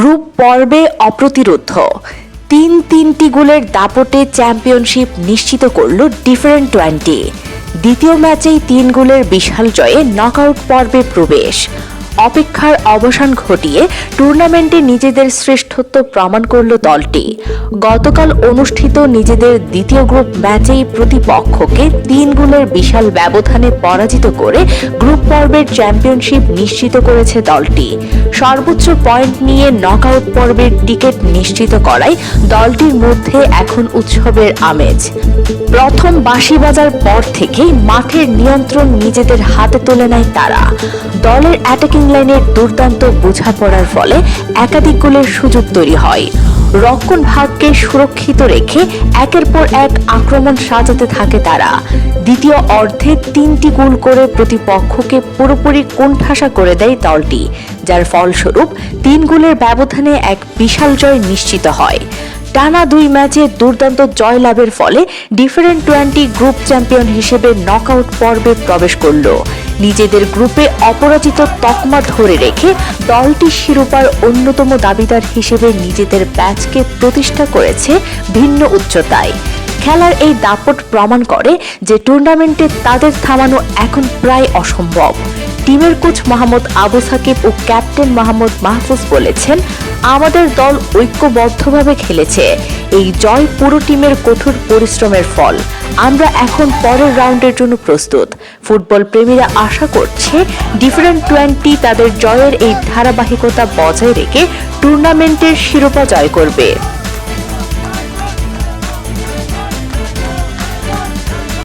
Group পর্বে অপ্রতিরোধ্য তিনটি গোলের দাপটে চ্যাম্পিয়নশিপ নিশ্চিত করল ডিফারেন্ট 20। দ্বিতীয় ম্যাচেই 3 গোলের বিশাল জয়ে নকআউট পর্বে প্রবেশ। অপেক্ষার অবসান ঘটিয়ে টুর্নামেন্টে নিজেদের শ্রেষ্ঠত্ব প্রমাণ করল দলটি। গতকাল অনুষ্ঠিত নিজেদের দ্বিতীয় গ্রুপ ম্যাচেই প্রতিপক্ষকে 3 গোলের বিশাল ব্যবধানে পরাজিত করে গ্রুপ পর্বের চ্যাম্পিয়নশিপ নিশ্চিত করেছে দলটি। সর্বোচ্চ পয়েন্ট নিয়ে নকআউট পর্বের টিকিট নিশ্চিত করায় দলটির মধ্যে এখন উৎসবের আমেজ। প্রথম বাঁশি বাজার পর থেকেই মাঠের নিয়ন্ত্রণ নিজেদের হাতে তুলে নেয় তারা। দলের অ্যাটাকিং লাইনের দুর্দান্ত বোঝাপড়ার ফলে একাধিক গোলের সুযোগ তৈরি হয়। রক্ষণ ভাগকে সুরক্ষিত রেখে একের পর এক আক্রমণ সাজাতে থাকে তারা। দ্বিতীয় অর্ধে 3টি গোল করে প্রতিপক্ষকে পুরোপুরি কোণঠাসা করে দেয় দলটি, যার ফলস্বরূপ 3 গোলের ব্যবধানে এক বিশাল জয় নিশ্চিত হয়। টানা 2 ম্যাচে দুর্দান্ত জয় লাভের ফলে ডিফারেন্ট 20 গ্রুপ চ্যাম্পিয়ন হিসেবে নকআউট পর্বে প্রবেশ করল। নিজেদের গ্রুপে অপরাজিত তকমা ধরে রেখে দলটি শিরোপার অন্যতম দাবিদার হিসেবে নিজেদের ব্যাচকে প্রতিষ্ঠা করেছে ভিন্ন উচ্চতায়। খেলার এই দাপট প্রমাণ করে যে টুর্নামেন্টে তাদের থামানো এখন প্রায় অসম্ভব। টিমের কোচ মোহাম্মদ আবু সাকিব ও ক্যাপ্টেন মোহাম্মদ মাহফুজ বলেছেন, আমাদের দল ঐক্যবদ্ধভাবে খেলেছে। এই জয় পুরো টিমের কঠোর পরিশ্রমের ফল। আমরা এখন পরের রাউন্ডের জন্য প্রস্তুত। ফুটবল প্রেমীরা আশা করছে ডিফারেন্ট 20 তাদের জয়ের এই ধারাবাহিকতা বজায় রেখে টুর্নামেন্টের শিরোপা জয় করবে।